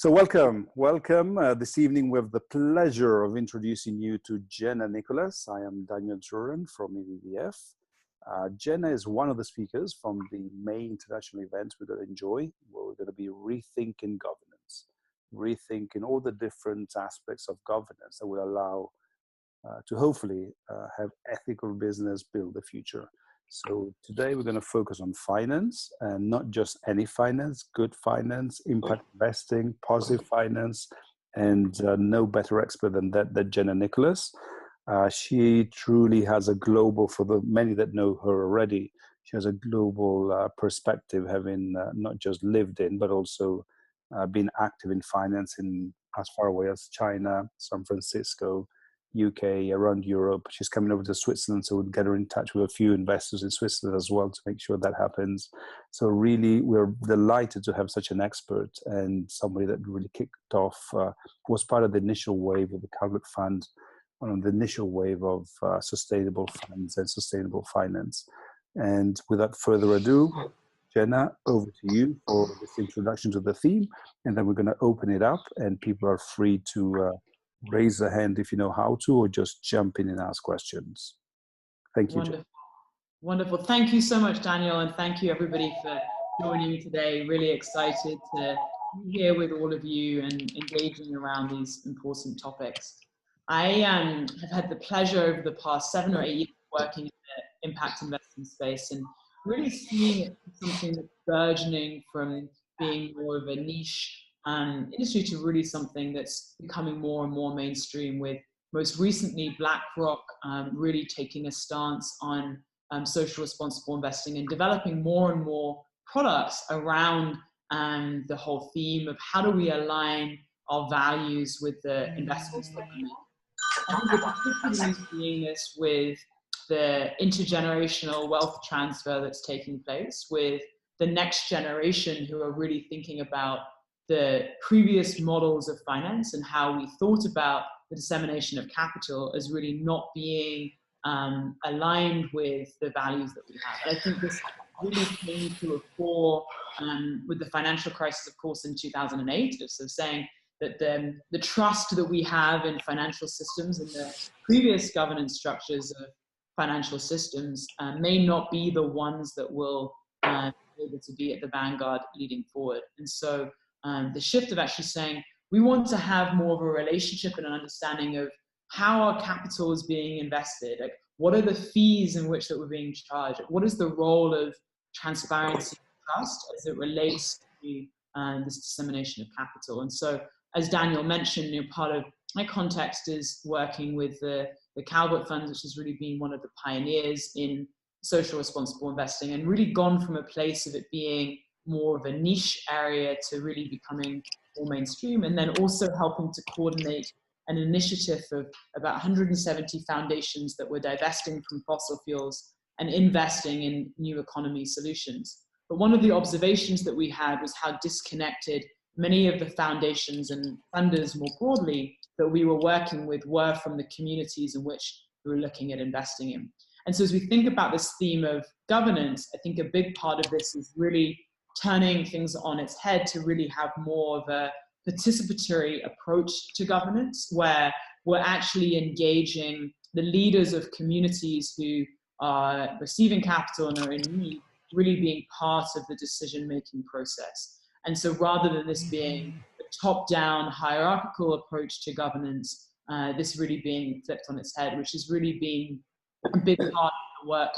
So welcome. This evening we have the pleasure of introducing you to Jenna Nicholas. I am Daniel Juran from EBVF. Jenna is one of the speakers from the main international event we're going to enjoy, where we're going to be rethinking governance, rethinking all the different aspects of governance that will allow to hopefully have ethical business build the future. So today we're going to focus on finance, and not just any finance, good finance, impact investing, positive finance, and no better expert than that Jenna Nicholas. She truly has a global, for the many that know her already, she has a global perspective, having not just lived in, but also been active in finance in as far away as China, San Francisco, UK, around Europe. She's coming over to Switzerland, so we'll get her in touch with a few investors in Switzerland as well to make sure that happens. So really, we're delighted to have such an expert and somebody that really kicked off, was part of the initial wave of the Calgary Fund, on the initial wave of sustainable funds and sustainable finance. And without further ado, Jenna, over to you for this introduction to the theme, and then we're going to open it up, and people are free to raise a hand if you know how to, or just jump in and ask questions. Thank you. Wonderful. Wonderful. Thank you so much, Daniel, and thank you everybody for joining me today. Really excited to be here with all of you and engaging around these important topics. I have had the pleasure over the past 7 or 8 years working in the impact investing space and really seeing it as something that's burgeoning from being more of a niche industry to really something that's becoming more and more mainstream, with most recently BlackRock really taking a stance on social responsible investing and developing more and more products around the whole theme of how do we align our values with the investments that we make. I think we're particularly seeing this with the intergenerational wealth transfer that's taking place, with the next generation who are really thinking about the previous models of finance and how we thought about the dissemination of capital as really not being aligned with the values that we have. And I think this really came to a fore with the financial crisis, of course, in 2008, so saying that the trust that we have in financial systems and the previous governance structures of financial systems may not be the ones that will be able to be at the vanguard leading forward. And so the shift of actually saying we want to have more of a relationship and an understanding of how our capital is being invested. Like, what are the fees in which that we're being charged? What is the role of transparency and trust as it relates to this dissemination of capital? And so, as Daniel mentioned, part of my context is working with the Calvert Fund, which has really been one of the pioneers in social responsible investing and really gone from a place of it being more of a niche area to really becoming more mainstream, and then also helping to coordinate an initiative of about 170 foundations that were divesting from fossil fuels and investing in new economy solutions. But one of the observations that we had was how disconnected many of the foundations and funders more broadly that we were working with were from the communities in which we were looking at investing in. And so as we think about this theme of governance, I think a big part of this is really turning things on its head to really have more of a participatory approach to governance, where we're actually engaging the leaders of communities who are receiving capital and are in need, really being part of the decision-making process. And so rather than this being a top-down hierarchical approach to governance, this really being flipped on its head, which has really been a big part of the work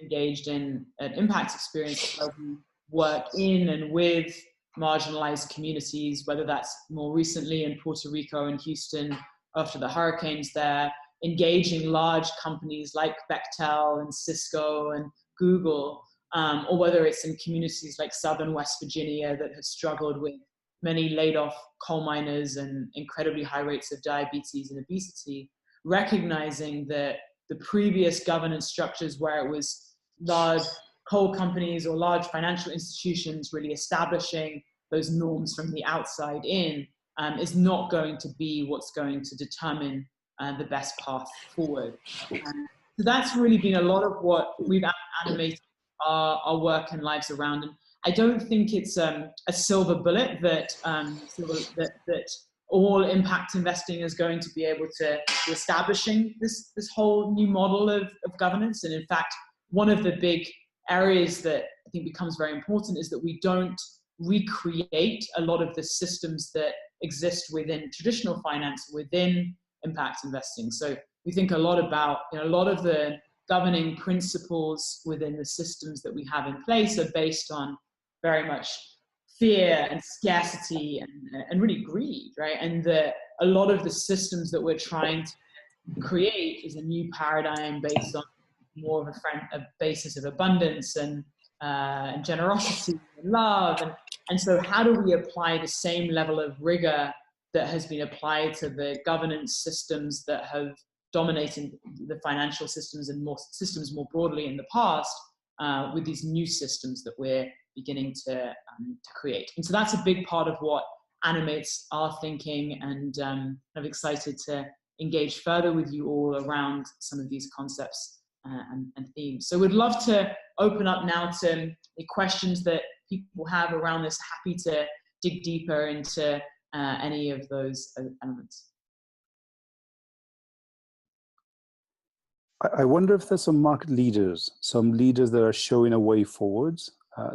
engaged in an impact experience where we work in and with marginalized communities, whether that's more recently in Puerto Rico and Houston after the hurricanes there, engaging large companies like Bechtel and Cisco and Google, or whether it's in communities like Southern West Virginia that have struggled with many laid off coal miners and incredibly high rates of diabetes and obesity, recognizing that the previous governance structures where it was large coal companies or large financial institutions really establishing those norms from the outside in is not going to be what's going to determine the best path forward. So that's really been a lot of what we've animated our work and lives around. I don't think it's a silver bullet that all impact investing is going to be able to establishing this whole new model of governance. And in fact, one of the big areas that I think becomes very important is that we don't recreate a lot of the systems that exist within traditional finance, within impact investing. So we think a lot about, a lot of the governing principles within the systems that we have in place are based on very much fear and scarcity and really greed, right? And a lot of the systems that we're trying to create is a new paradigm based on more of a basis of abundance and generosity and love. And so how do we apply the same level of rigor that has been applied to the governance systems that have dominated the financial systems and more systems more broadly in the past with these new systems that we're beginning to create? And so that's a big part of what animates our thinking, and I'm excited to engage further with you all around some of these concepts and themes. So we'd love to open up now to the questions that people have around this. Happy to dig deeper into any of those elements. I wonder if there's some market leaders, some leaders that are showing a way forwards.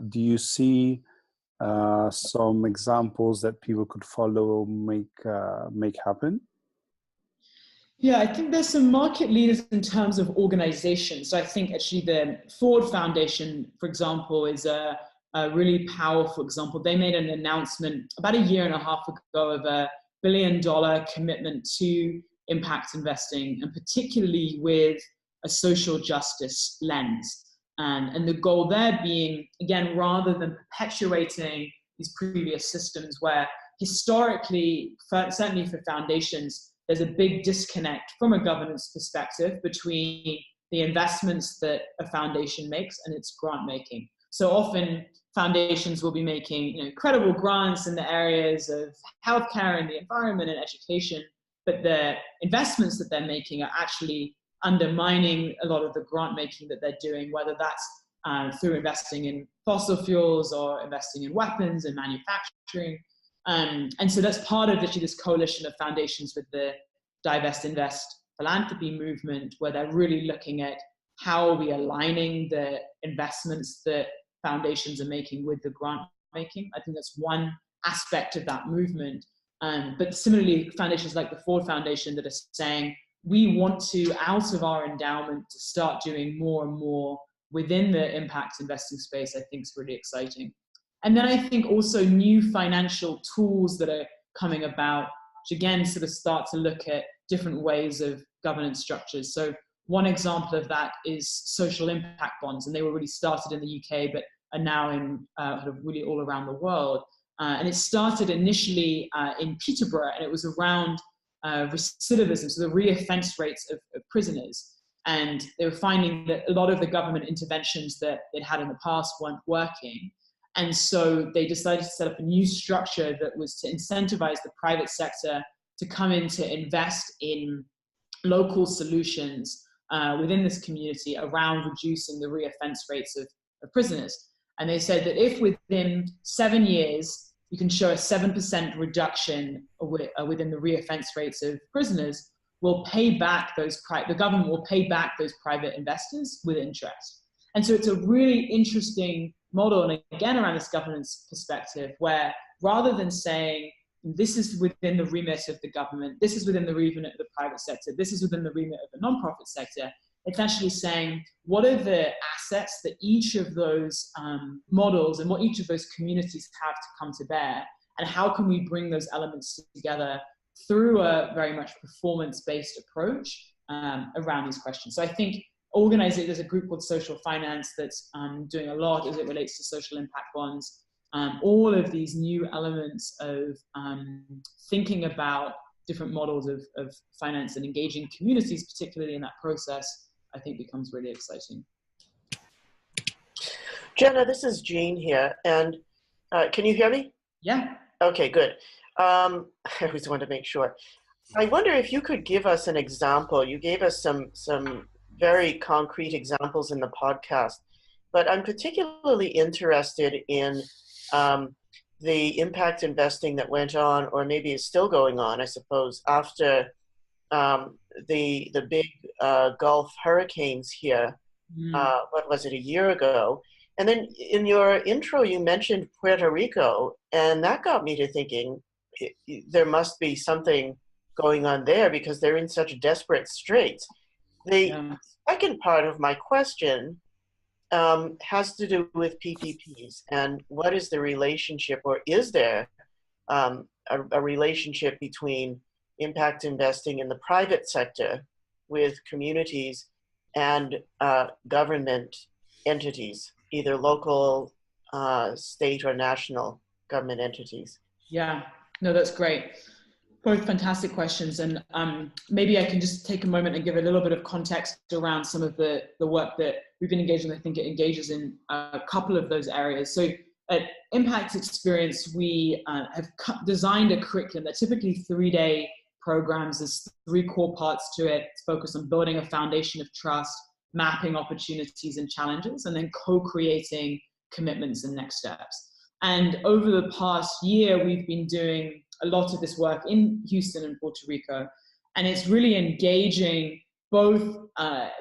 Do you see some examples that people could follow, make happen? Yeah, I think there's some market leaders in terms of organizations. So I think actually the Ford Foundation, for example, is a really powerful example. They made an announcement about a year and a half ago of $1 billion commitment to impact investing, and particularly with a social justice lens. And the goal there being, again, rather than perpetuating these previous systems where historically, certainly for foundations, there's a big disconnect from a governance perspective between the investments that a foundation makes and its grant making. So often foundations will be making incredible grants in the areas of healthcare and the environment and education, but the investments that they're making are actually undermining a lot of the grant making that they're doing, whether that's through investing in fossil fuels or investing in weapons and manufacturing. And so that's part of actually this coalition of foundations with the Divest Invest philanthropy movement, where they're really looking at how are we aligning the investments that foundations are making with the grant making. I think that's one aspect of that movement. But similarly, foundations like the Ford Foundation that are saying, we want to, out of our endowment, to start doing more and more within the impact investing space, I think is really exciting. And then I think also new financial tools that are coming about, which again sort of start to look at different ways of governance structures. So one example of that is social impact bonds, and they were really started in the UK, but are now in really all around the world. And it started initially in Peterborough, and it was around recidivism, so the reoffence rates of prisoners. And they were finding that a lot of the government interventions that they'd had in the past weren't working. And so they decided to set up a new structure that was to incentivize the private sector to come in to invest in local solutions within this community around reducing the reoffence rates of prisoners. And they said that if within 7 years, you can show a 7% reduction within the reoffence rates of prisoners, will pay back the government will pay back those private investors with interest. And so it's a really interesting model, and again around this governance perspective, where rather than saying this is within the remit of the government, this is within the remit of the private sector, this is within the remit of the nonprofit sector, it's actually saying what are the assets that each of those models and what each of those communities have to come to bear, and how can we bring those elements together through a very much performance-based approach around these questions. So I think there's a group called Social Finance that's doing a lot as it relates to social impact bonds. All of these new elements of thinking about different models of finance and engaging communities, particularly in that process, I think becomes really exciting. Jenna, this is Jean here, and can you hear me? Yeah. Okay, good. I always want to make sure. I wonder if you could give us an example. You gave us some very concrete examples in the podcast, but I'm particularly interested in the impact investing that went on, or maybe is still going on, I suppose, after the big Gulf hurricanes here. What was it, a year ago? And then in your intro, you mentioned Puerto Rico, and that got me to thinking there must be something going on there because they're in such desperate straits. The second part of my question has to do with PPPs and what is the relationship, or is there a relationship between impact investing in the private sector with communities and government entities, either local, state, or national government entities? Yeah, no, that's great. Both fantastic questions. And maybe I can just take a moment and give a little bit of context around some of the work that we've been engaged in. I think it engages in a couple of those areas. So at Impact Experience, we have designed a curriculum that typically 3-day programs. There's 3 core parts to it. It's focused on building a foundation of trust, mapping opportunities and challenges, and then co-creating commitments and next steps. And over the past year, we've been doing a lot of this work in Houston and Puerto Rico. And it's really engaging both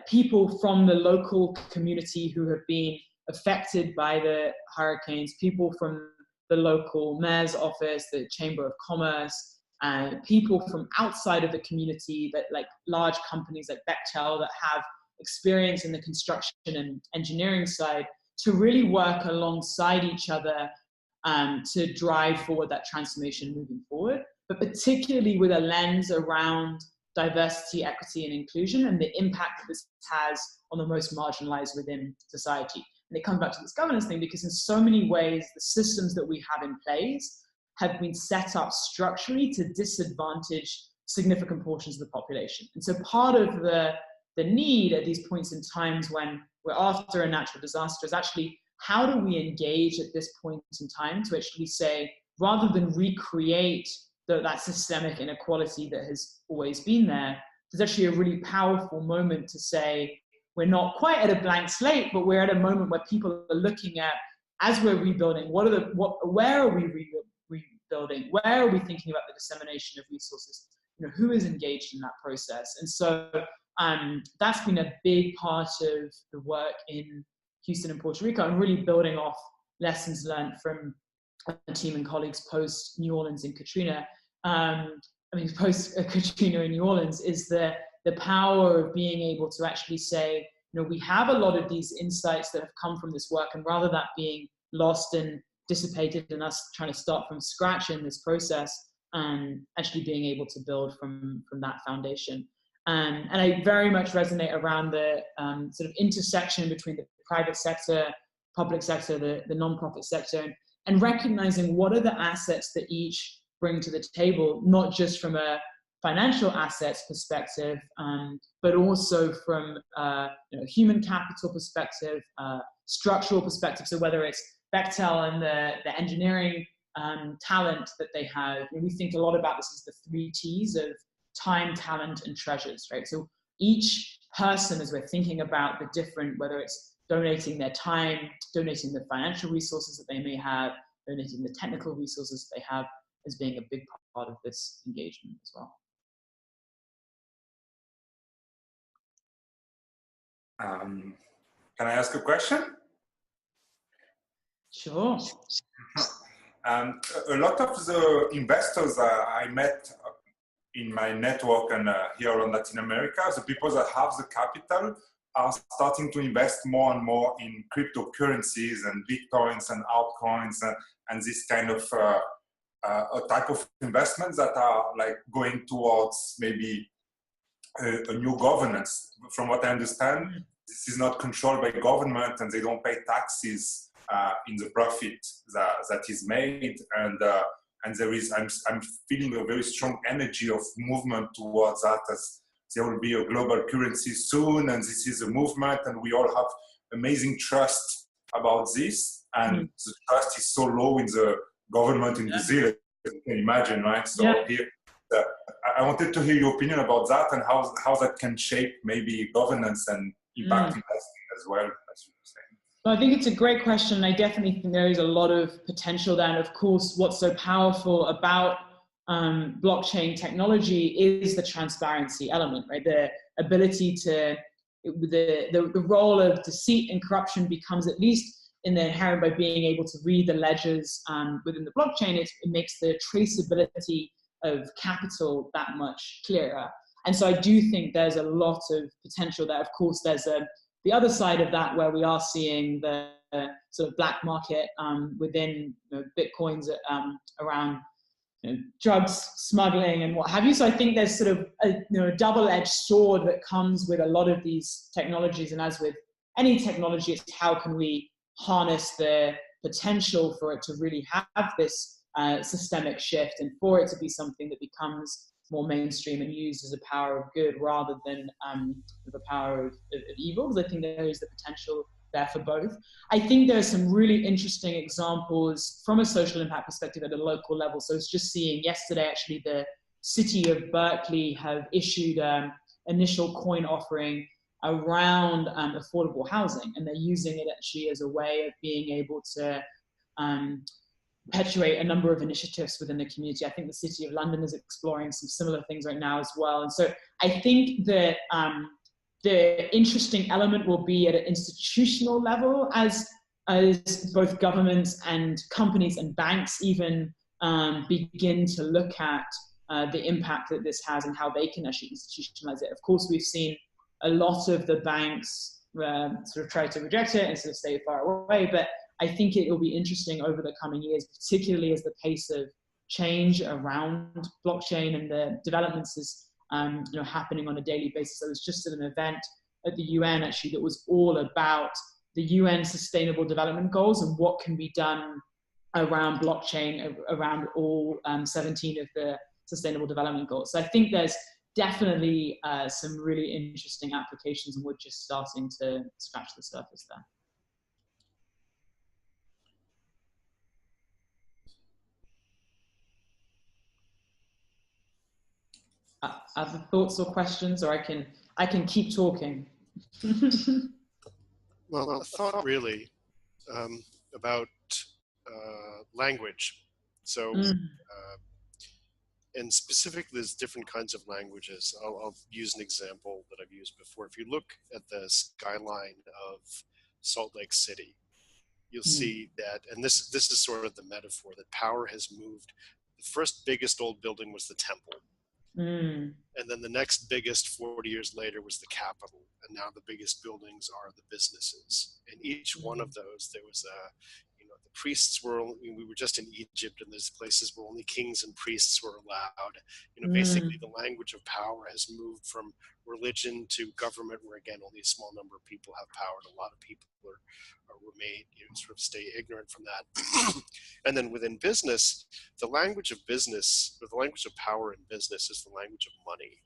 people from the local community who have been affected by the hurricanes, people from the local mayor's office, the Chamber of Commerce, people from outside of the community, that like large companies like Bechtel that have experience in the construction and engineering side, to really work alongside each other to drive forward that transformation moving forward, but particularly with a lens around diversity, equity, and inclusion, and the impact that this has on the most marginalized within society. And it comes back to this governance thing, because in so many ways, the systems that we have in place have been set up structurally to disadvantage significant portions of the population. And so part of the need at these points in times when we're after a natural disaster is actually, how do we engage at this point in time to actually say, rather than recreate that systemic inequality that has always been there, there's actually a really powerful moment to say, we're not quite at a blank slate, but we're at a moment where people are looking at, as we're rebuilding, where are we rebuilding? Where are we thinking about the dissemination of resources? You know, who is engaged in that process? And so that's been a big part of the work in Houston and Puerto Rico, and really building off lessons learned from a team and colleagues post New Orleans and Katrina. Post Katrina in New Orleans, is the power of being able to actually say, you know, we have a lot of these insights that have come from this work, and rather that being lost and dissipated and us trying to start from scratch in this process, and actually being able to build from that foundation. And I very much resonate around the sort of intersection between the private sector, public sector, the non-profit sector, and recognizing what are the assets that each bring to the table, not just from a financial assets perspective, but also from human capital perspective, structural perspective. So whether it's Bechtel and the engineering talent that they have, and we think a lot about this as the 3 T's of time, talent, and treasures, right? So each person, as we're thinking about the different, whether it's donating their time, donating the financial resources that they may have, donating the technical resources that they have, as being a big part of this engagement as well. Can I ask a question? Sure. A lot of the investors I met in my network and here in Latin America, the people that have the capital are starting to invest more and more in cryptocurrencies and bitcoins and altcoins and this kind of a type of investments that are like going towards maybe a new governance. From what I understand, this is not controlled by government, and they don't pay taxes in the profit that is made. And there is, I'm feeling a very strong energy of movement towards that, as there will be a global currency soon, and this is a movement, and we all have amazing trust about this. And the trust is so low in the government in Brazil, as you can imagine, right? So here, I wanted to hear your opinion about that, and how that can shape maybe governance and impact investing as well, as you were saying. I think it's a great question. I definitely think there is a lot of potential there. And of course, what's so powerful about blockchain technology is the transparency element, right? The ability to, the role of deceit and corruption becomes, at least in the inherent, by being able to read the ledgers within the blockchain, it makes the traceability of capital that much clearer. And so I do think there's a lot of potential there. Of course, there's the other side of that, where we are seeing the sort of black market within Bitcoins around drugs smuggling and what have you. So I think there's sort of a double-edged sword that comes with a lot of these technologies. And as with any technology, it's how can we harness the potential for it to really have this systemic shift, and for it to be something that becomes more mainstream and used as a power of good rather than the power of evil. Because I think there is the potential there for both. I think there are some really interesting examples from a social impact perspective at a local level. So I was just seeing yesterday, actually, the city of Berkeley have issued initial coin offering around affordable housing, and they're using it actually as a way of being able to perpetuate a number of initiatives within the community. I think the City of London is exploring some similar things right now as well. And so I think that the interesting element will be at an institutional level, as both governments and companies and banks even begin to look at the impact that this has and how they can actually institutionalize it. Of course, we've seen a lot of the banks sort of try to reject it and sort of stay far away, but I think it will be interesting over the coming years, particularly as the pace of change around blockchain and the developments is happening on a daily basis. I was just at an event at the UN actually that was all about the UN Sustainable Development Goals and what can be done around blockchain, around all 17 of the Sustainable Development Goals. So I think there's definitely some really interesting applications, and we're just starting to scratch the surface there. Other thoughts or questions, or I can keep talking. Well, a thought really about language. So, and specifically, there's different kinds of languages. I'll use an example that I've used before. If you look at the skyline of Salt Lake City, you'll see that, and this is sort of the metaphor, that power has moved. The first biggest old building was the temple. And then the next biggest 40 years later was the Capitol. And now the biggest buildings are the businesses. And each one of those, there was the priests we were just in Egypt, and there's places where only kings and priests were allowed. Basically the language of power has moved from religion to government, where again, only a small number of people have power, and a lot of people are remain, sort of stay ignorant from that. And then within business, the language of business, or the language of power in business, is the language of money.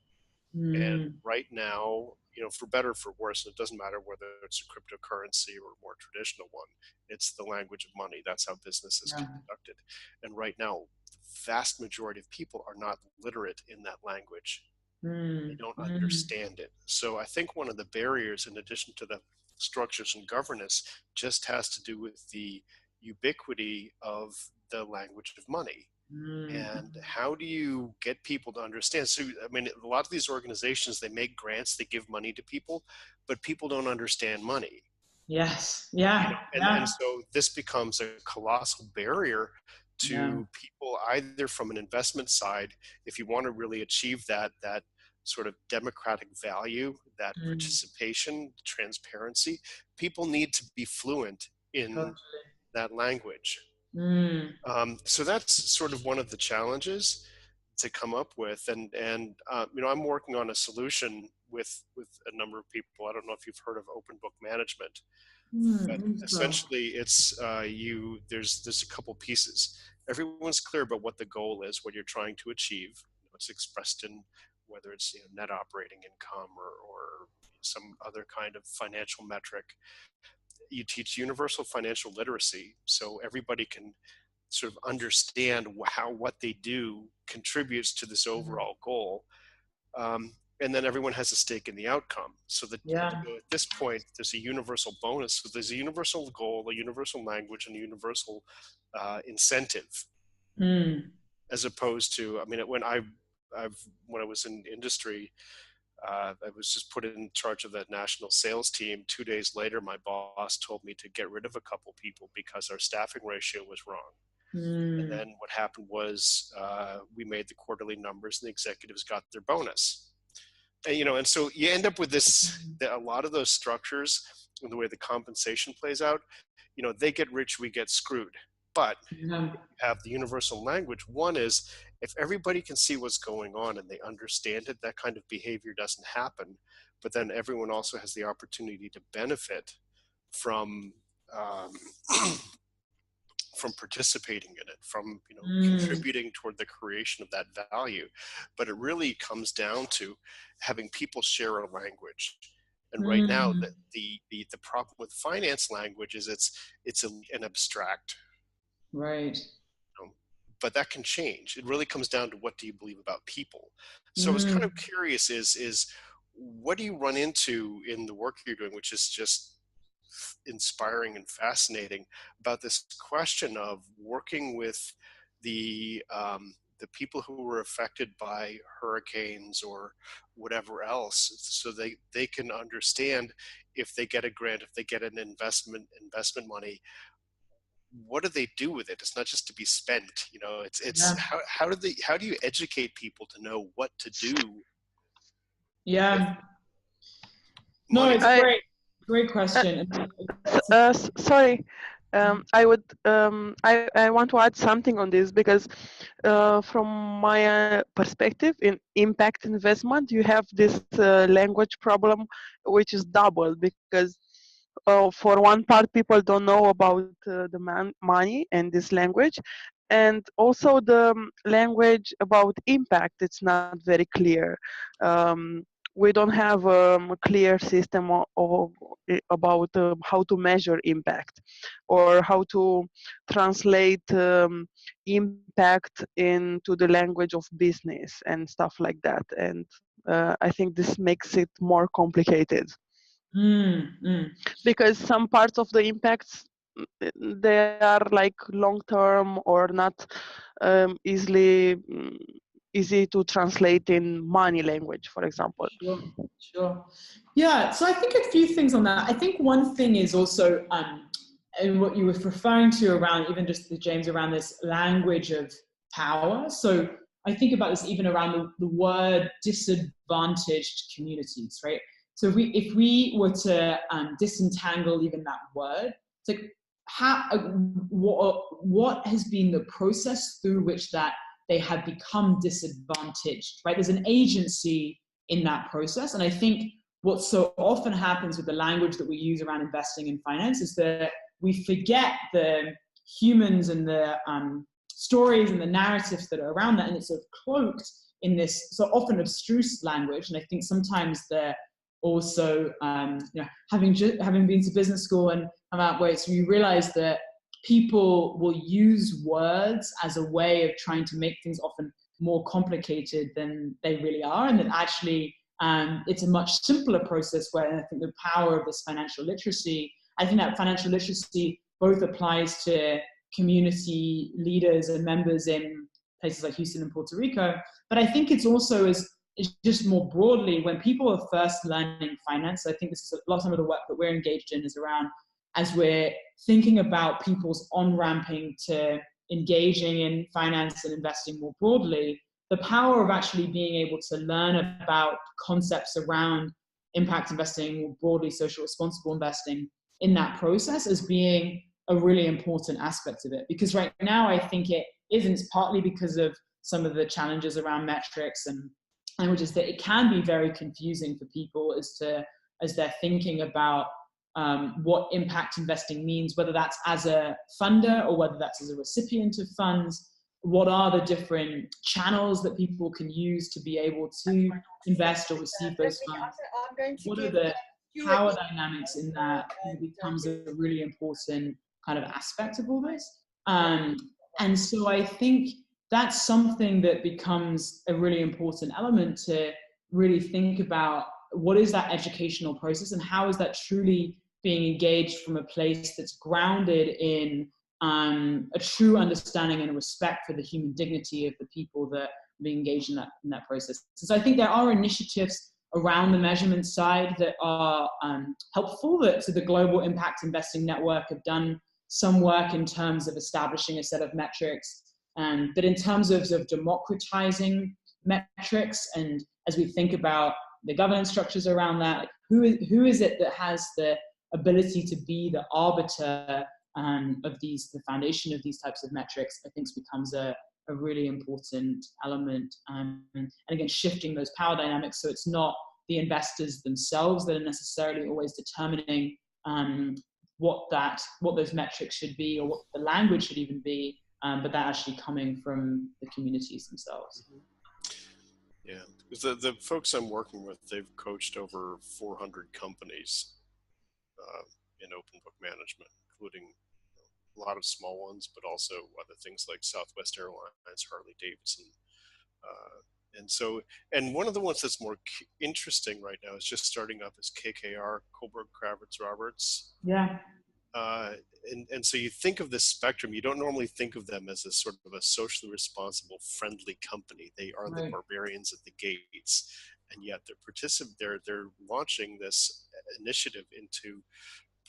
And right now, for better or for worse, it doesn't matter whether it's a cryptocurrency or a more traditional one, it's the language of money. That's how business is conducted. And right now, the vast majority of people are not literate in that language. They don't understand it. So I think one of the barriers, in addition to the structures and governance, just has to do with the ubiquity of the language of money. And how do you get people to understand? So, I mean, a lot of these organizations, they make grants, they give money to people, but people don't understand money. Yes. Yeah. And so this becomes a colossal barrier to people, either from an investment side, if you want to really achieve that sort of democratic value, that participation, transparency, people need to be fluent in that language. So that's sort of one of the challenges to come up with. And I'm working on a solution with a number of people. I don't know if you've heard of open book management, but essentially it's there's a couple pieces. Everyone's clear about what the goal is, what you're trying to achieve. It's expressed in whether it's net operating income or some other kind of financial metric. You teach universal financial literacy, so everybody can sort of understand how what they do contributes to this overall goal. and then everyone has a stake in the outcome. So that Yeah. at this point, there's a universal bonus. So there's a universal goal, a universal language, and a universal incentive, as opposed to, I mean, when I was in industry, I was just put in charge of that national sales team. 2 days later, my boss told me to get rid of a couple people because our staffing ratio was wrong. And then what happened was we made the quarterly numbers and the executives got their bonus. And, you know, and so you end up with this, a lot of those structures and the way the compensation plays out, you know, they get rich, we get screwed. But you have the universal language. One is, if everybody can see what's going on and they understand it, that kind of behavior doesn't happen. But then everyone also has the opportunity to benefit from participating in it, from, you know, contributing toward the creation of that value. But it really comes down to having people share a language. And right now, the problem with finance language is it's an abstract. Right. But that can change. It really comes down to, what do you believe about people? So I was kind of curious, is what do you run into in the work you're doing, which is just inspiring and fascinating, about this question of working with the people who were affected by hurricanes or whatever else, so they can understand, if they get a grant, if they get an investment money, what do they do with it? It's not just to be spent, you know. It's how do you educate people to know what to do? Yeah. No, it's great question. Sorry, I want to add something on this, because from my perspective, in impact investment, you have this language problem, which is double, because for one part, people don't know about the money and this language, and also the language about impact, it's not very clear. We don't have a clear system about how to measure impact, or how to translate impact into the language of business and stuff like that. And I think this makes it more complicated. Because some parts of the impacts, they are like long-term or not easy to translate in money language, for example. Sure. Yeah, so I think a few things on that. I think one thing is also, and what you were referring to around, even just James, around this language of power. So I think about this even around the word disadvantaged communities, right? So if we were to disentangle even that word, it's like, what has been the process through which that they have become disadvantaged, right? There's an agency in that process. And I think what so often happens with the language that we use around investing in finance is that we forget the humans and the stories and the narratives that are around that, and it's sort of cloaked in this so often abstruse language. And I think sometimes they're also, you know, having been to business school and come out where you realize that people will use words as a way of trying to make things often more complicated than they really are, and that actually it's a much simpler process, where I think the power of this financial literacy, I think that financial literacy both applies to community leaders and members in places like Houston and Puerto Rico, but I think it's also it's just more broadly when people are first learning finance. I think this is a lot of the work that we're engaged in is around, as we're thinking about people's on-ramping to engaging in finance and investing more broadly, the power of actually being able to learn about concepts around impact investing, more broadly social responsible investing in that process as being a really important aspect of it. Because right now I think it isn't, partly because of some of the challenges around metrics and languages, that it can be very confusing for people as they're thinking about what impact investing means, whether that's as a funder or whether that's as a recipient of funds. What are the different channels that people can use to be able to invest or receive those funds? What are the power dynamics in that? It becomes a really important kind of aspect of all this. And so I think that's something that becomes a really important element to really think about what is that educational process and how is that truly being engaged from a place that's grounded in a true understanding and a respect for the human dignity of the people that are being engaged in that process. So I think there are initiatives around the measurement side that are helpful. That so the Global Impact Investing Network have done some work in terms of establishing a set of metrics, but in terms of democratizing metrics, and as we think about the governance structures around that, like who is it that has the ability to be the arbiter of the foundation of these types of metrics, I think becomes a really important element. And again, shifting those power dynamics so it's not the investors themselves that are necessarily always determining what those metrics should be or what the language should even be, but that actually coming from the communities themselves. Yeah, because the folks I'm working with, they've coached over 400 companies in open book management, including a lot of small ones, but also other things like Southwest Airlines, Harley Davidson. And one of the ones that's more interesting right now is just starting up is KKR, Kohlberg Kravitz Roberts. Yeah. And so you think of this spectrum, you don't normally think of them as a sort of a socially responsible, friendly company. They are the barbarians at the gates, and yet they're launching this initiative into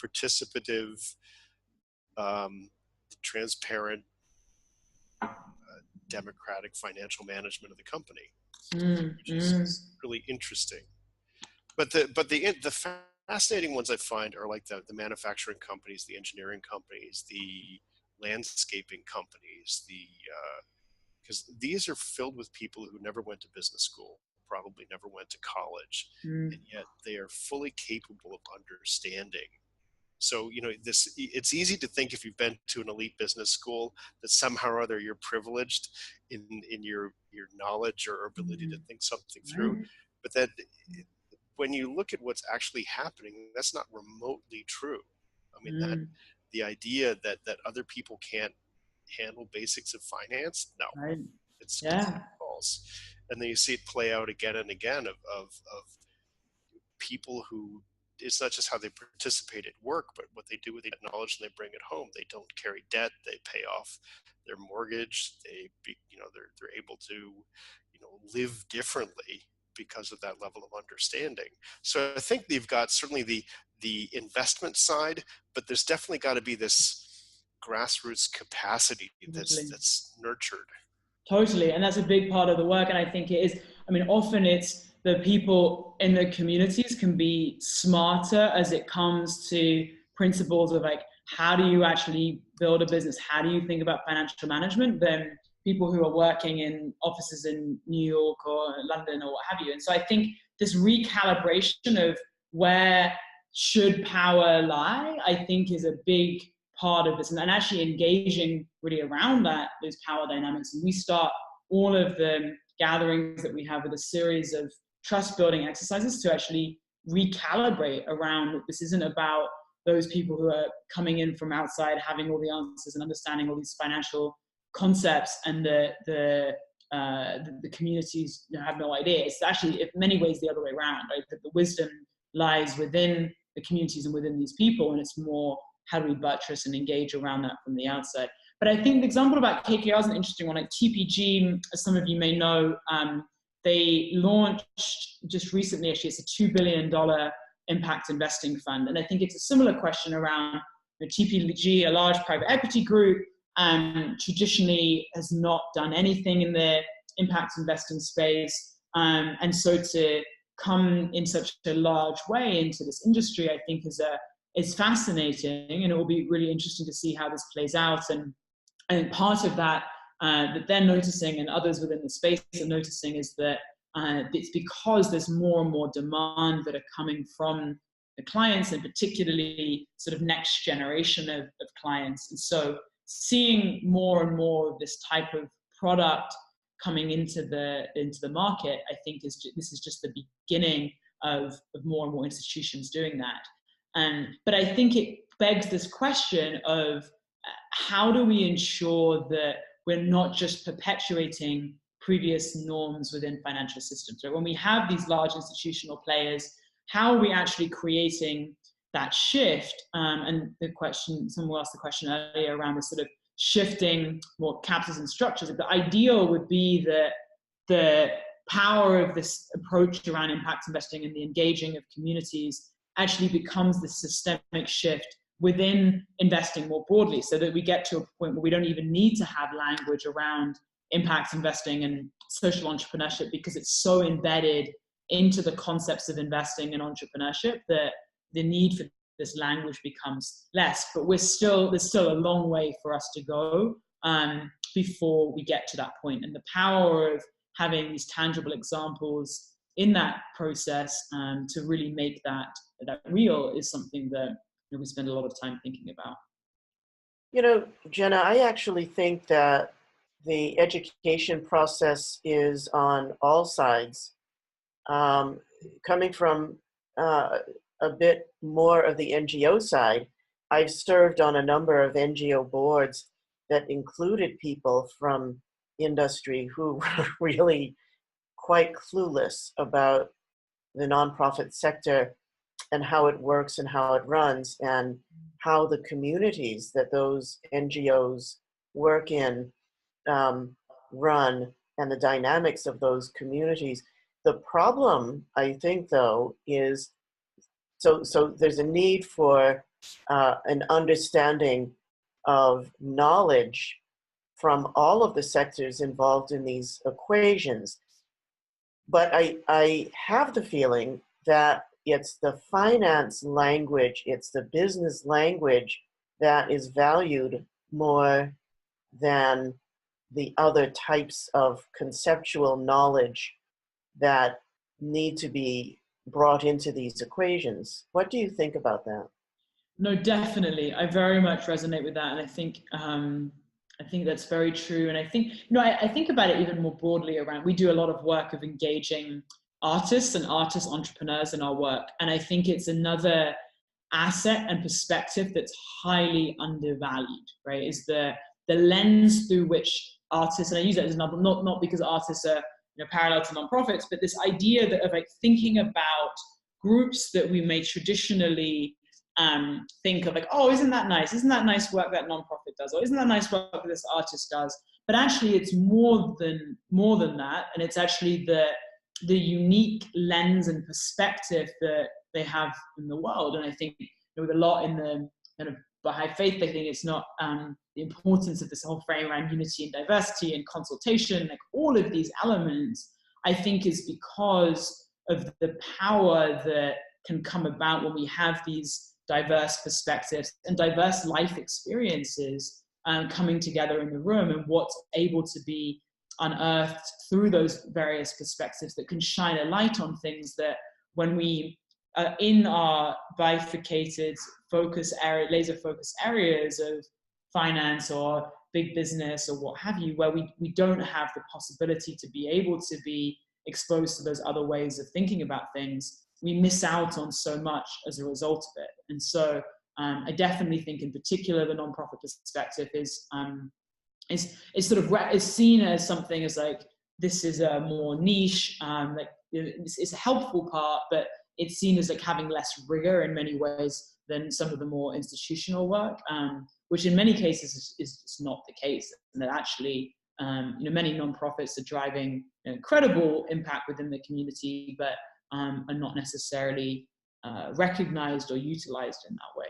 participative, transparent, democratic financial management of the company, which is really interesting. But the fascinating ones I find are like the manufacturing companies, the engineering companies, the landscaping companies, because these are filled with people who never went to business school, probably never went to college, and yet they are fully capable of understanding. So, it's easy to think if you've been to an elite business school that somehow or other you're privileged in your knowledge or ability to think something through. But that when you look at what's actually happening, that's not remotely true. I mean, that the idea that other people can't handle basics of finance, no, it's false. And then you see it play out again and again of people who, it's not just how they participate at work, but what they do with the knowledge and they bring it home. They don't carry debt. They pay off their mortgage. They're able to, live differently because of that level of understanding. So I think they've got certainly the investment side, but there's definitely got to be this grassroots capacity that's nurtured. Totally, and that's a big part of the work. And I think it is. I mean, often it's the people in the communities can be smarter as it comes to principles of like, how do you actually build a business? How do you think about financial management than people who are working in offices in New York or London or what have you. And so I think this recalibration of where should power lie, I think is a big part of this, and actually engaging really around those power dynamics. And we start all of the gatherings that we have with a series of trust building exercises to actually recalibrate around, this isn't about those people who are coming in from outside, having all the answers and understanding all these financial concepts, and the communities have no idea. It's actually, in many ways, the other way around, right? That the wisdom lies within the communities and within these people, and it's more, how do we buttress and engage around that from the outside? But I think the example about KKR is an interesting one. Like TPG, as some of you may know, they launched just recently, actually, it's a $2 billion impact investing fund. And I think it's a similar question around TPG, a large private equity group, traditionally has not done anything in the impact investing space. And so to come in such a large way into this industry, I think is fascinating, and it will be really interesting to see how this plays out. And part of that that they're noticing, and others within the space are noticing, is that it's because there's more and more demand that are coming from the clients, and particularly sort of next generation of clients. And so seeing more and more of this type of product coming into the market, I think this is just the beginning of more and more institutions doing that. But I think it begs this question of how do we ensure that we're not just perpetuating previous norms within financial systems. So when we have these large institutional players, how are we actually creating that shift? And the question, someone asked the question earlier around the sort of shifting more capitals and structures. The ideal would be that the power of this approach around impact investing and the engaging of communities actually becomes the systemic shift within investing more broadly, so that we get to a point where we don't even need to have language around impact investing and social entrepreneurship, because it's so embedded into the concepts of investing and entrepreneurship that the need for this language becomes less. But there's still a long way for us to go before we get to that point. And the power of having these tangible examples in that process to really make that real is something that we spend a lot of time thinking about. You know, Jenna, I actually think that the education process is on all sides. Coming from a bit more of the NGO side, I've served on a number of NGO boards that included people from industry who were really quite clueless about the nonprofit sector and how it works and how it runs, and how the communities that those NGOs work in run, and the dynamics of those communities. The problem, I think, though, is so there's a need for an understanding of knowledge from all of the sectors involved in these equations. But I have the feeling that it's the finance language, it's the business language that is valued more than the other types of conceptual knowledge that need to be brought into these equations. What do you think about that? No, definitely. I very much resonate with that. And I think that's very true. And I think, I think about it even more broadly around, we do a lot of work of engaging artists and artist entrepreneurs in our work. And I think it's another asset and perspective that's highly undervalued, right? Is the lens through which artists, and I use that as another, not because artists are parallel to nonprofits, but this idea that of like thinking about groups that we may traditionally think of like, oh, isn't that nice? Isn't that nice work that nonprofit does? Or isn't that nice work that this artist does? But actually it's more than that. And it's actually the unique lens and perspective that they have in the world. And I think with a lot in the kind of Baha'i faith, I think it's not the importance of this whole frame around unity and diversity and consultation, like all of these elements, I think is because of the power that can come about when we have these diverse perspectives and diverse life experiences coming together in the room, and what's able to be unearthed through those various perspectives that can shine a light on things that when we in our bifurcated focus area, laser focus areas of finance or big business or what have you, where we don't have the possibility to be able to be exposed to those other ways of thinking about things, we miss out on so much as a result of it. And so I definitely think in particular the nonprofit perspective is sort of is seen as something as like, this is a more niche, like it's a helpful part, but it's seen as like having less rigor in many ways than some of the more institutional work, which in many cases is not the case. And that actually, many nonprofits are driving incredible impact within the community, but are not necessarily recognized or utilized in that way.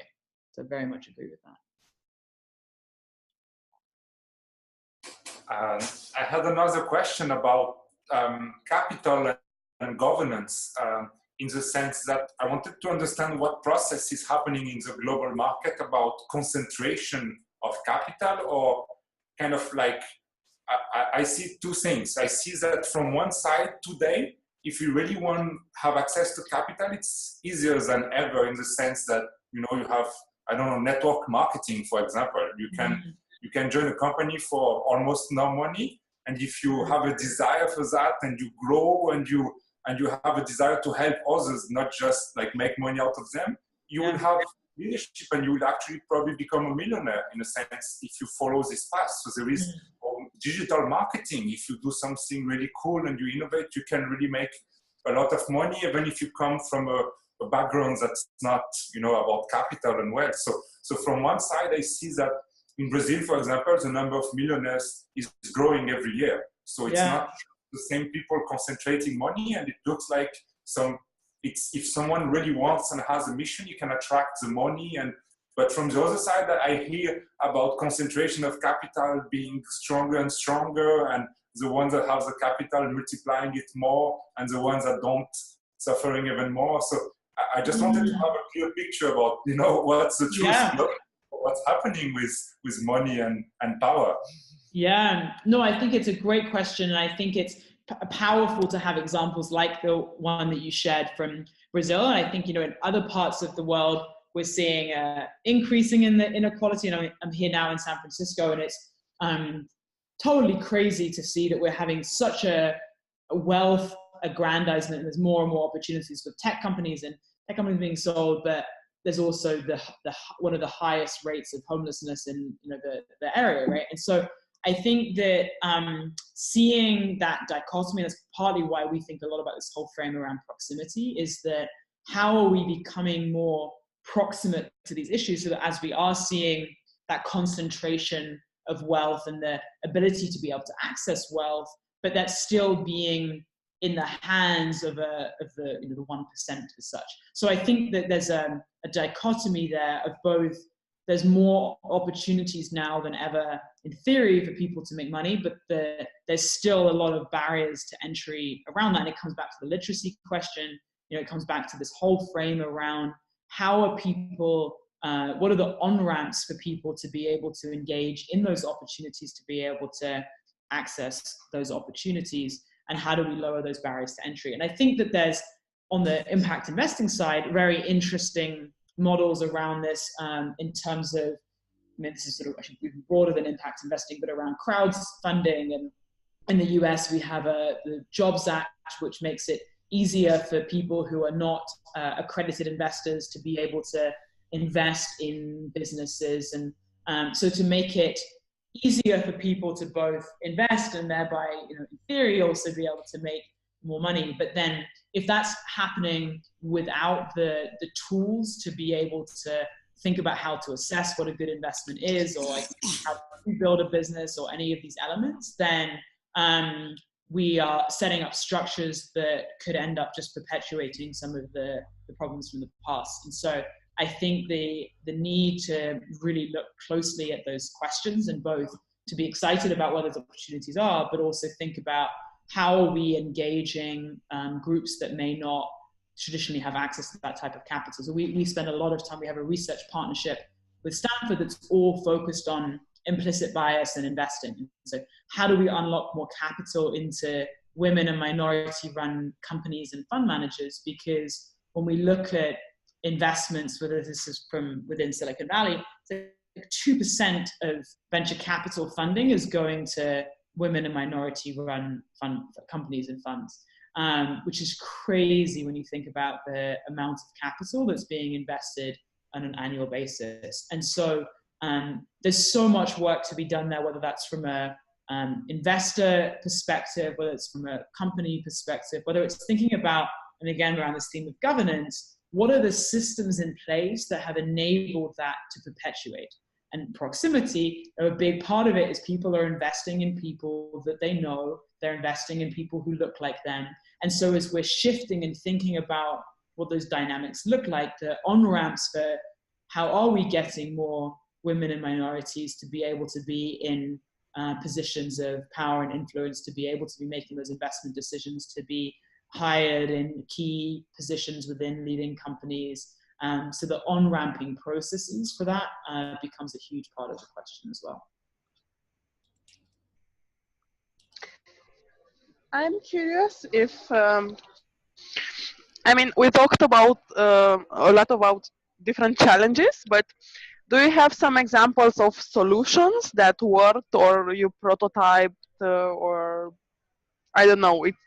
So I very much agree with that. I had another question about capital and governance, in the sense that I wanted to understand what process is happening in the global market about concentration of capital, or kind of like, I see two things. I see that from one side today, if you really want to have access to capital, it's easier than ever, in the sense that, you have, I don't know, network marketing, for example. You can join a company for almost no money. And if you have a desire for that, and you grow, and you have a desire to help others, not just like make money out of them, you will have leadership, and you will actually probably become a millionaire, in a sense, if you follow this path. So there is digital marketing. If you do something really cool and you innovate, you can really make a lot of money, even if you come from a background that's not, about capital and wealth. So from one side, I see that in Brazil, for example, the number of millionaires is growing every year. So it's not the same people concentrating money, and it looks like if someone really wants and has a mission, you can attract the money. But from the other side, I hear about concentration of capital being stronger and stronger, and the ones that have the capital multiplying it more, and the ones that don't suffering even more. So I just wanted to have a clear picture about, what's the truth, what's happening with money and power. Yeah, no, I think it's a great question. And I think it's powerful to have examples like the one that you shared from Brazil. And I think, in other parts of the world, we're seeing increasing in the inequality. And I'm here now in San Francisco, and it's totally crazy to see that we're having such a wealth aggrandizement, and there's more and more opportunities for tech companies being sold, but there's also the one of the highest rates of homelessness in the area, right? And so I think that seeing that dichotomy, that's partly why we think a lot about this whole frame around proximity, is that how are we becoming more proximate to these issues, so that as we are seeing that concentration of wealth and the ability to be able to access wealth, but that's still being in the hands of the 1% as such. So I think that there's a dichotomy there of both. There's more opportunities now than ever, in theory, for people to make money, but there's still a lot of barriers to entry around that. And it comes back to the literacy question. It comes back to this whole frame around how are people, what are the on-ramps for people to be able to engage in those opportunities, to be able to access those opportunities, and how do we lower those barriers to entry? And I think that there's, on the impact investing side, very interesting models around this in terms of, this is sort of actually even broader than impact investing, but around crowdfunding. And in the US, we have the Jobs Act, which makes it easier for people who are not accredited investors to be able to invest in businesses. And so to make it easier for people to both invest and thereby, in theory, also be able to make more money. But then if that's happening without the tools to be able to think about how to assess what a good investment is, or like how to build a business, or any of these elements, then we are setting up structures that could end up just perpetuating some of the problems from the past. And so I think the need to really look closely at those questions, and both to be excited about what those opportunities are, but also think about how are we engaging groups that may not traditionally have access to that type of capital. So we spend a lot of time, we have a research partnership with Stanford that's all focused on implicit bias and investing. So how do we unlock more capital into women and minority run companies and fund managers? Because when we look at investments, whether this is from within Silicon Valley, 2% of venture capital funding is going to women and minority run fund companies and funds, which is crazy when you think about the amount of capital that's being invested on an annual basis. And so there's so much work to be done there, whether that's from a investor perspective, whether it's from a company perspective, whether it's thinking about, and again, around this theme of governance, what are the systems in place that have enabled that to perpetuate? And proximity, a big part of it is people are investing in people that they know, they're investing in people who look like them. And so as we're shifting and thinking about what those dynamics look like, the on-ramps for how are we getting more women and minorities to be able to be in positions of power and influence, to be able to be making those investment decisions, to be hired in key positions within leading companies. So the on-ramping processes for that becomes a huge part of the question as well. I'm curious if, I mean, we talked about a lot about different challenges, but do you have some examples of solutions that worked, or you prototyped, or I don't know, it's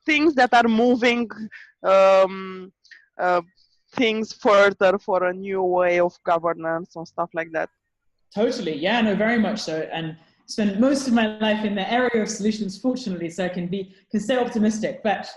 things that are moving things further for a new way of governance or stuff like that? Totally, yeah, no, very much so. And spent most of my life in the area of solutions, fortunately, so I can stay optimistic. But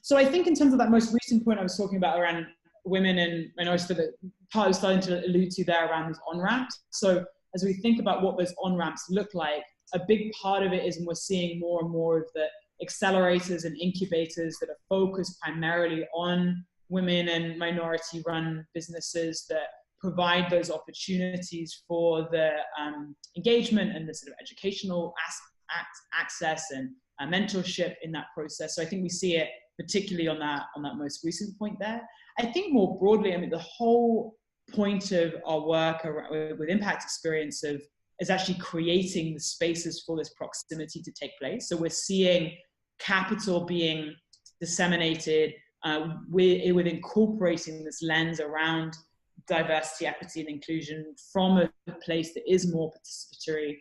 so I think in terms of that most recent point I was talking about around women, and also the part I was starting to allude to there around these on-ramps. So as we think about what those on-ramps look like, a big part of it is, and we're seeing more and more of the accelerators and incubators that are focused primarily on women and minority-run businesses that provide those opportunities for the engagement and the sort of educational access and mentorship in that process. So I think we see it particularly on that most recent point there. I think more broadly, I mean, the whole point of our work with impact experience is actually creating the spaces for this proximity to take place. So we're seeing capital being disseminated with incorporating this lens around diversity, equity, and inclusion from a place that is more participatory.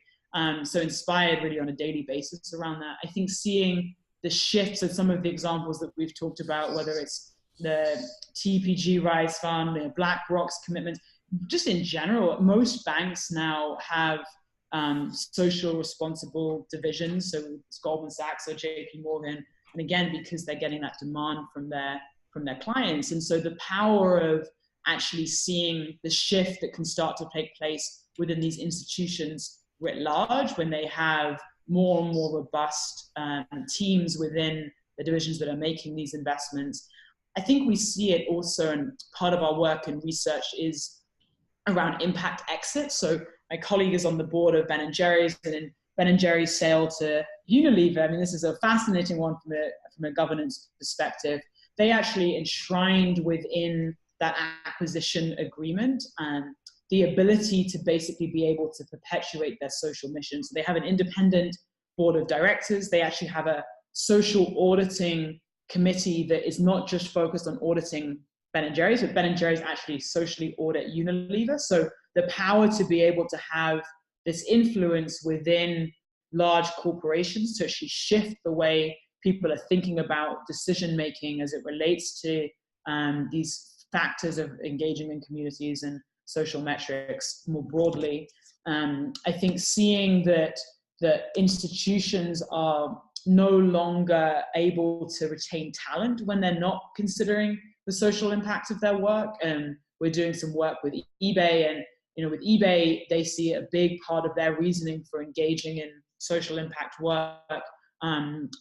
So inspired really on a daily basis around that. I think seeing the shifts of some of the examples that we've talked about, whether it's the TPG Rise Fund, the BlackRock's commitment, just in general, most banks now have social responsible divisions. So it's Goldman Sachs or JP Morgan. And again, because they're getting that demand from their clients. And so the power of actually seeing the shift that can start to take place within these institutions writ large, when they have more and more robust teams within the divisions that are making these investments. I think we see it also, and part of our work and research is around impact exit. So my colleague is on the board of Ben & Jerry's, and in Ben & Jerry's sale to Unilever, I mean, this is a fascinating one from a governance perspective. They actually enshrined within that acquisition agreement the ability to basically be able to perpetuate their social mission. So they have an independent board of directors. They actually have a social auditing committee that is not just focused on auditing Ben & Jerry's, but Ben & Jerry's actually socially audit Unilever. So the power to be able to have this influence within large corporations to actually shift the way people are thinking about decision-making as it relates to these factors of engaging in communities and social metrics more broadly. I think seeing that institutions are no longer able to retain talent when they're not considering the social impact of their work. And we're doing some work with eBay, and with eBay, they see a big part of their reasoning for engaging in social impact work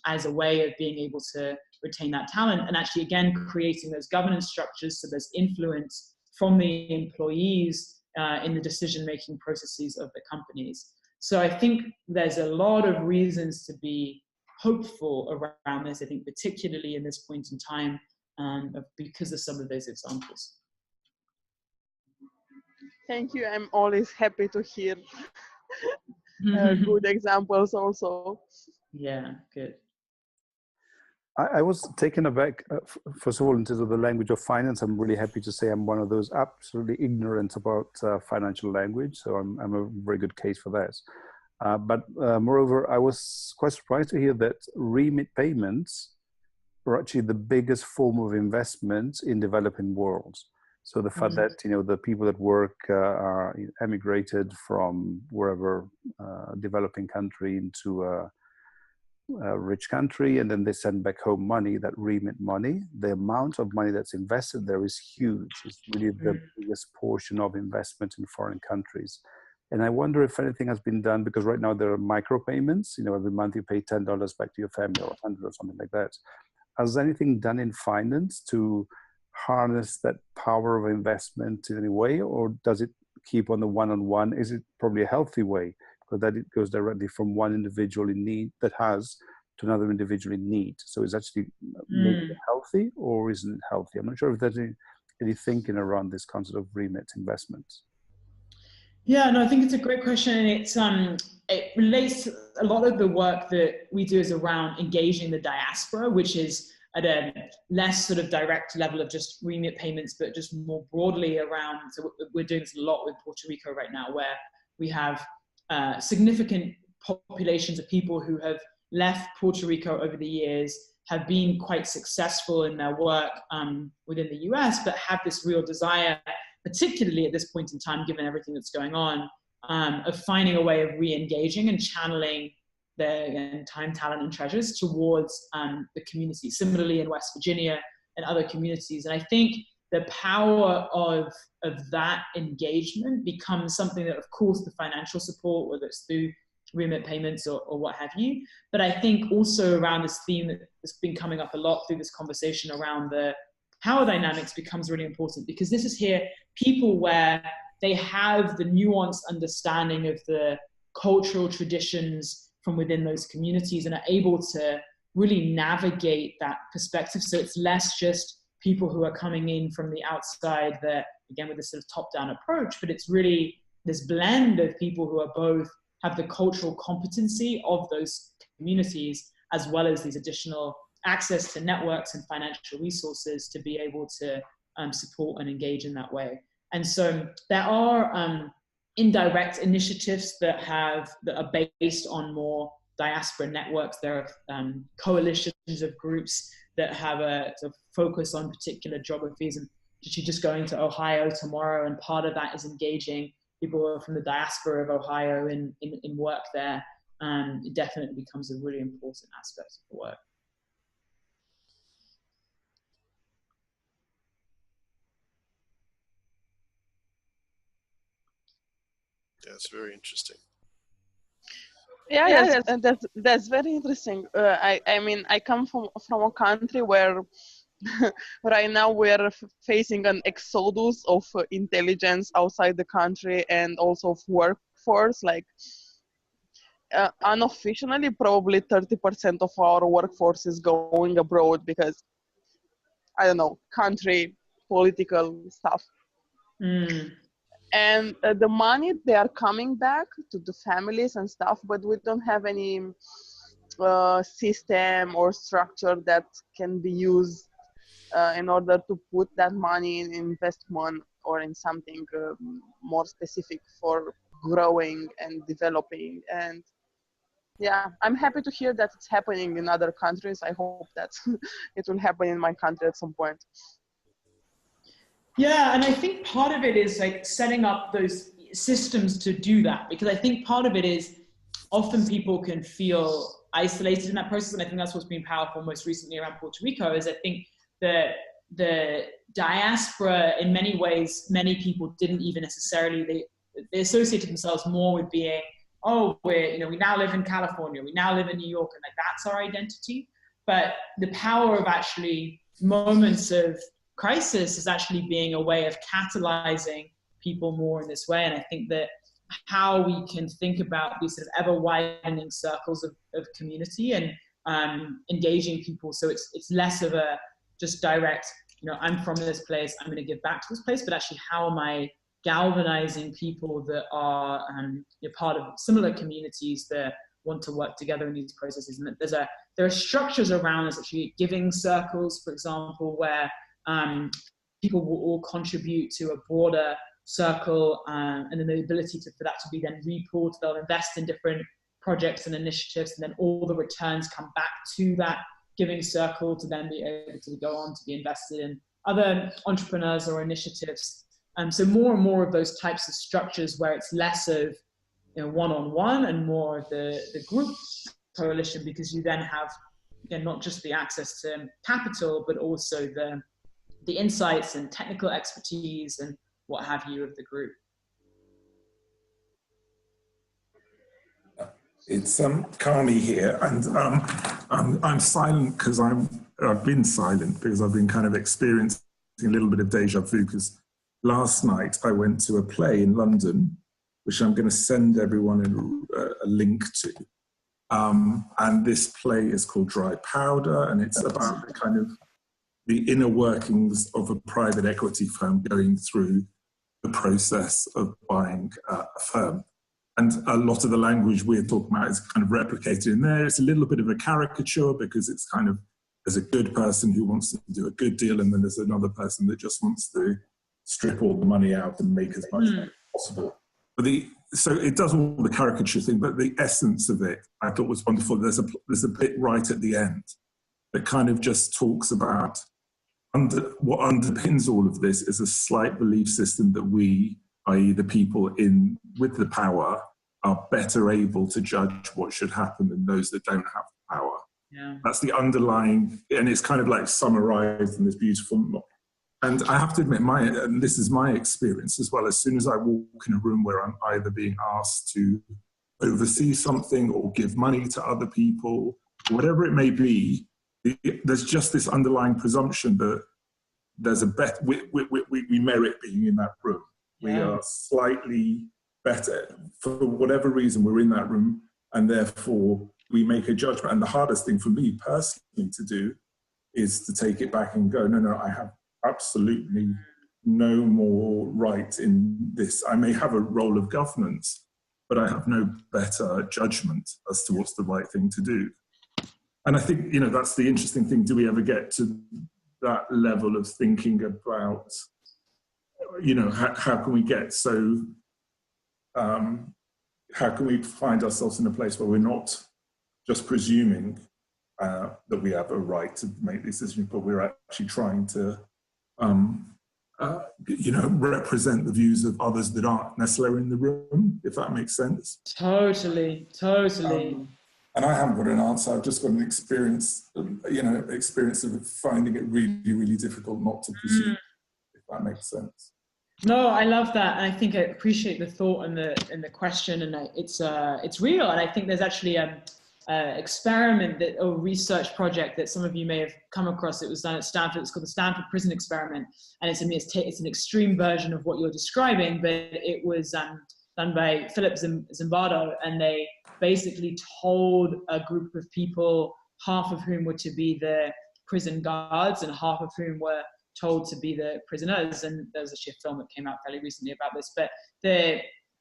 as a way of being able to retain that talent, and actually again creating those governance structures so there's influence from the employees in the decision-making processes of the companies. So I think there's a lot of reasons to be hopeful around this, I think particularly in this point in time because of some of those examples. Thank you. I'm always happy to hear good examples also. Yeah, good. I was taken aback, first of all, in terms of the language of finance. I'm really happy to say I'm one of those absolutely ignorant about financial language, so I'm a very good case for that. But moreover, I was quite surprised to hear that remit payments are actually the biggest form of investment in developing worlds. So the fact that the people that work are emigrated from wherever developing country into a rich country, and then they send back home money, that remit money, the amount of money that's invested there is huge. It's really the biggest portion of investment in foreign countries. And I wonder if anything has been done, because right now there are micropayments, every month you pay $10 back to your family or 100 or something like that. Has anything done in finance to harness that power of investment in any way, or does it keep on the one-on-one? Is it probably a healthy way? Because that it goes directly from one individual in need that has to another individual in need. So is actually maybe healthy, or isn't it healthy? I'm not sure if there's any thinking around this concept of remit investments. Yeah, no, I think it's a great question. And it relates to a lot of the work that we do is around engaging the diaspora, which is at a less sort of direct level of just remit payments, but just more broadly around. So we're doing this a lot with Puerto Rico right now, where we have significant populations of people who have left Puerto Rico over the years, have been quite successful in their work within the US, but have this real desire, particularly at this point in time, given everything that's going on, of finding a way of re-engaging and channeling their time, talent, and treasures towards the community. Similarly in West Virginia and other communities. And I think the power of that engagement becomes something that, of course, the financial support, whether it's through remit payments or what have you, but I think also around this theme that's been coming up a lot through this conversation around the power dynamics becomes really important, because this is here people where they have the nuanced understanding of the cultural traditions from within those communities and are able to really navigate that perspective. So it's less just people who are coming in from the outside that, again, with this sort of top-down approach, but it's really this blend of people who are both have the cultural competency of those communities, as well as these additional access to networks and financial resources to be able to support and engage in that way. And so there are indirect initiatives that are based on more diaspora networks. There are coalitions of groups that have a sort of focus on particular geographies. And just going to Ohio tomorrow, and part of that is engaging people who are from the diaspora of Ohio in work there. It definitely becomes a really important aspect of the work. That's very interesting. Yeah, yes, and that's very interesting. I mean, I come from a country where right now we're facing an exodus of intelligence outside the country, and also of workforce. Like unofficially, probably 30% of our workforce is going abroad because, I don't know, country, political stuff. And the money, they are coming back to the families and stuff, but we don't have any system or structure that can be used in order to put that money in investment or in something more specific for growing and developing. And yeah, I'm happy to hear that it's happening in other countries. I hope that it will happen in my country at some point. Yeah, and I think part of it is like setting up those systems to do that, because I think part of it is often people can feel isolated in that process, and I think that's what's been powerful most recently around Puerto Rico. Is I think the diaspora, in many ways, many people didn't even necessarily, they associated themselves more with being, oh, we now live in California, we now live in New York, and like that's our identity. But the power of actually moments of crisis is actually being a way of catalyzing people more in this way. And I think that how we can think about these sort of ever widening circles of community and engaging people, so it's less of a just direct, I'm from this place, I'm going to give back to this place, but actually how am I galvanizing people that are part of similar communities that want to work together in these processes. And there are structures around this, actually giving circles, for example, where people will all contribute to a broader circle, and then the ability for that to be then repooled. They'll invest in different projects and initiatives, and then all the returns come back to that giving circle to then be able to go on to be invested in other entrepreneurs or initiatives. So more and more of those types of structures where it's less of one-on-one and more of the group coalition, because you then have not just the access to capital, but also the insights and technical expertise and what have you of the group. It's Carney here, and I'm silent because I've been silent because I've been kind of experiencing a little bit of deja vu, because last night I went to a play in London, which I'm going to send everyone a link to. And this play is called Dry Powder, and it's about the inner workings of a private equity firm going through the process of buying a firm. And a lot of the language we're talking about is kind of replicated in there. It's a little bit of a caricature because it's kind of, there's a good person who wants to do a good deal, and then there's another person that just wants to strip all the money out and make as much money as possible. But so it does all the caricature thing, but the essence of it I thought was wonderful. There's a bit right at the end that kind of just talks about what underpins all of this is a slight belief system that we i.e. the people with the power are better able to judge what should happen than those that don't have the power. Yeah. That's the underlying, and it's kind of like summarized in this beautiful. And I have to admit, and this is my experience as well, as soon as I walk in a room where I'm either being asked to oversee something or give money to other people, whatever it may be, there's just this underlying presumption that there's a better, we merit being in that room. Yeah. We are slightly better. For whatever reason, we're in that room, and therefore we make a judgment. And the hardest thing for me personally to do is to take it back and go, no, I have absolutely no more right in this. I may have a role of governance, but I have no better judgment as to what's the right thing to do. And I think, that's the interesting thing. Do we ever get to that level of thinking about, how can we get so, how can we find ourselves in a place where we're not just presuming that we have a right to make these decisions, but we're actually trying to, represent the views of others that aren't necessarily in the room, if that makes sense. Totally. And I haven't got an answer. I've just got an experience of finding it really, really difficult not to presume, if that makes sense. No, I love that, and I think I appreciate the thought and the question, and it's real. And I think there's actually experiment or research project that some of you may have come across. It was done at Stanford. It's called the Stanford Prison Experiment, and it's an extreme version of what you're describing, but it was done by Philip Zimbardo, and they basically told a group of people, half of whom were to be the prison guards and half of whom were told to be the prisoners. And there's actually a film that came out fairly recently about this, but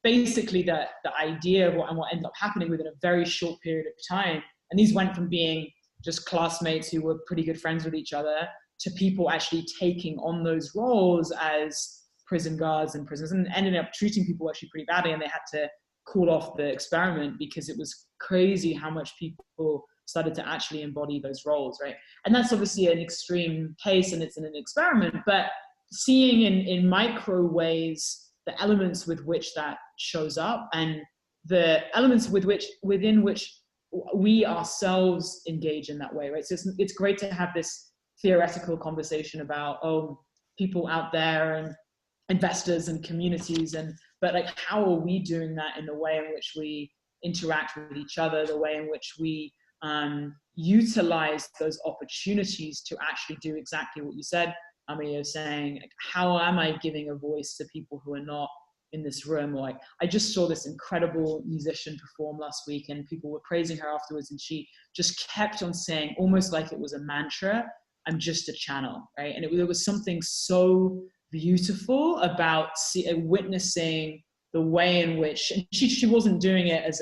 basically the idea of what ended up happening within a very short period of time, and these went from being just classmates who were pretty good friends with each other to people actually taking on those roles as prison guards and prisoners, and ended up treating people actually pretty badly, and they had to call off the experiment because it was crazy how much people started to actually embody those roles, right? And that's obviously an extreme case, and it's in an experiment, but seeing in micro ways the elements with which that shows up, and the elements within which we ourselves engage in that way, right? So it's great to have this theoretical conversation about, people out there and investors and communities, but like, how are we doing that in the way in which we interact with each other, the way in which we utilize those opportunities to actually do exactly what you said, Amir, saying, like, how am I giving a voice to people who are not in this room? Or like, I just saw this incredible musician perform last week, and people were praising her afterwards, and she just kept on saying, almost like it was a mantra, I'm just a channel, right? And there was something so beautiful about witnessing the way in which, and she wasn't doing it as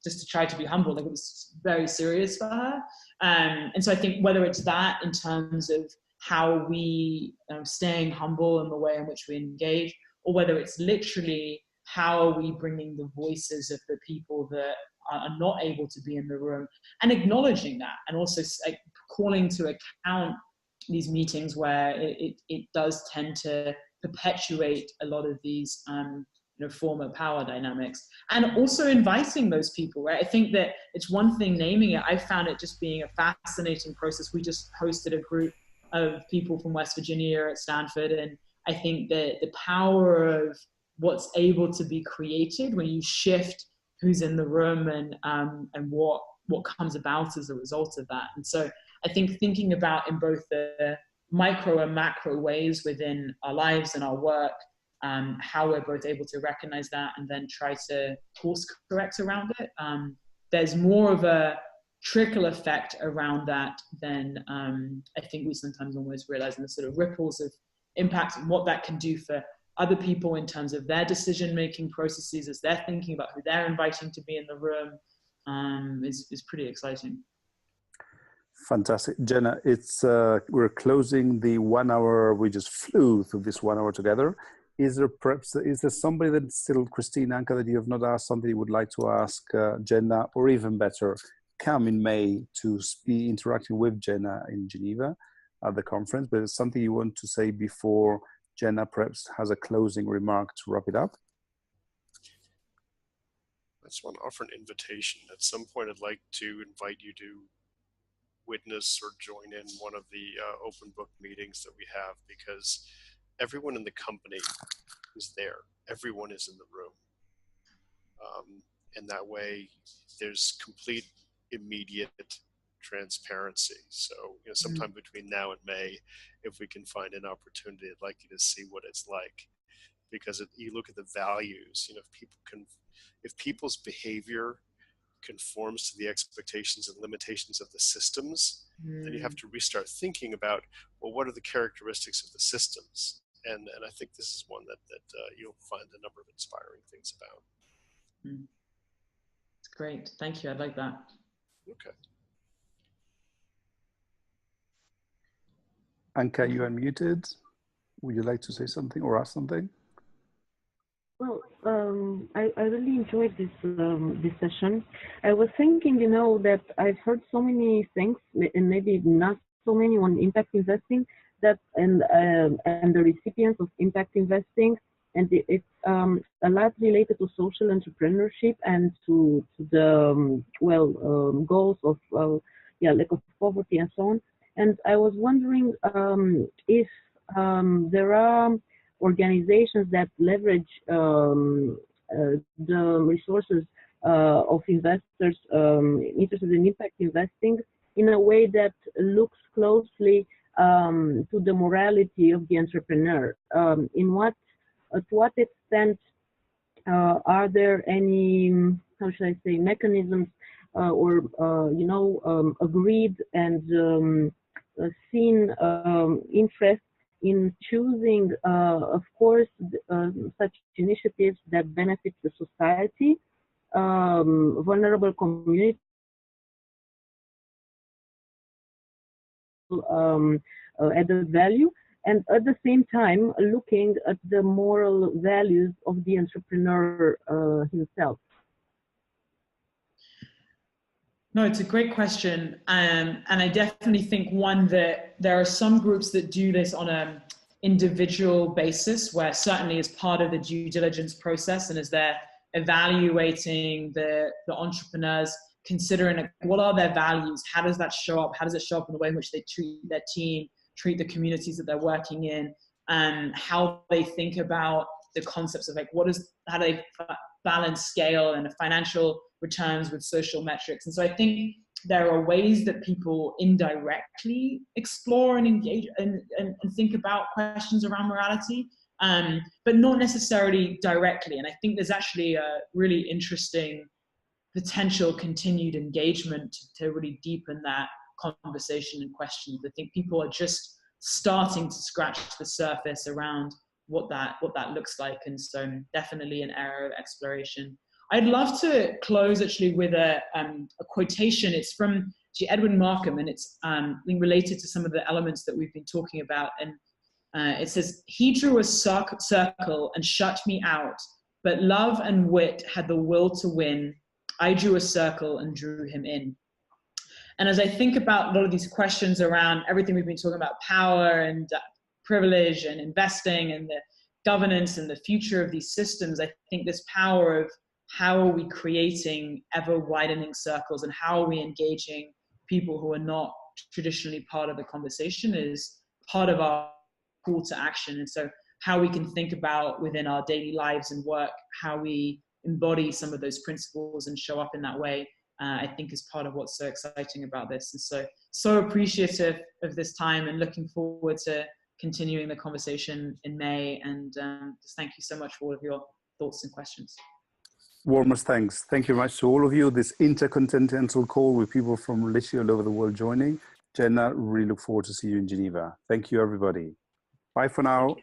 just to try to be humble, like it was very serious for her. And so I think whether it's that in terms of how we staying humble in the way in which we engage, or whether it's literally how are we bringing the voices of the people that are not able to be in the room, and acknowledging that, and also like calling to account these meetings where it does tend to perpetuate a lot of these former power dynamics, and also inviting those people, right? I think that it's one thing naming it. I found it just being a fascinating process. We just hosted a group of people from West Virginia at Stanford, and I think that the power of what's able to be created when you shift who's in the room and what comes about as a result of that. And so I think thinking about in both the micro and macro ways within our lives and our work, how we're both able to recognize that and then try to course correct around it. There's more of a trickle effect around that than I think we sometimes almost realize, in the sort of ripples of impact and what that can do for other people in terms of their decision-making processes as they're thinking about who they're inviting to be in the room, is pretty exciting. Fantastic. Jenna, we're closing the 1 hour. We just flew through this 1 hour together. Is there somebody that still, Christine, Anka, that you have not asked, something you would like to ask Jenna, or even better, come in May to be interacting with Jenna in Geneva at the conference, but it's something you want to say before Jenna perhaps has a closing remark to wrap it up? just want to offer an invitation. At some point, I'd like to invite you to witness or join in one of the open book meetings that we have, because everyone in the company is there. Everyone is in the room. And that way there's complete immediate transparency. So, you know, sometime between now and May, if we can find an opportunity, I'd like you to see what it's like, because you look at the values, you know, if people's behavior conforms to the expectations and limitations of the systems, then you have to restart thinking about, well, what are the characteristics of the systems? And I think this is one that you'll find a number of inspiring things about. It's great. Thank you. I like that. Okay. Anka, you unmuted. Would you like to say something or ask something? Well, I really enjoyed this this session. I was thinking, you know, that I've heard so many things, and maybe not so many, on impact investing, that and the recipients of impact investing, and it's a lot related to social entrepreneurship and to the goals of lack of poverty and so on. And I was wondering if there are organizations that leverage the resources of investors interested in impact investing in a way that looks closely to the morality of the entrepreneur. To what extent are there any, how should I say, mechanisms or agreed and seen interest in choosing, of course, such initiatives that benefit the society, vulnerable communities, added value, and at the same time looking at the moral values of the entrepreneur himself? No, it's a great question. And I definitely think, one, that there are some groups that do this on an individual basis, where certainly as part of the due diligence process and as they're evaluating the entrepreneurs, considering what are their values, how does that show up, how does it show up in the way in which they treat their team, treat the communities that they're working in, and how they think about the concepts of like how they balance scale and financial returns with social metrics. And so I think there are ways that people indirectly explore and engage and think about questions around morality, but not necessarily directly. And I think there's actually a really interesting potential continued engagement to really deepen that conversation and questions. I think people are just starting to scratch the surface around what that looks like. And so definitely an area of exploration. I'd love to close actually with a quotation. It's from Edwin Markham, and it's related to some of the elements that we've been talking about. And it says, "He drew a circle and shut me out, but love and wit had the will to win. I drew a circle and drew him in." And as I think about a lot of these questions around everything we've been talking about, power and privilege and investing and the governance and the future of these systems, I think this power of how are we creating ever widening circles and how are we engaging people who are not traditionally part of the conversation is part of our call to action. And so how we can think about within our daily lives and work, how we embody some of those principles and show up in that way, I think is part of what's so exciting about this. And so appreciative of this time and looking forward to continuing the conversation in May. And just thank you so much for all of your thoughts and questions. Warmest thanks. Thank you very much to all of you. This intercontinental call with people from literally all over the world joining. Jenna, really look forward to see you in Geneva. Thank you, everybody. Bye for now.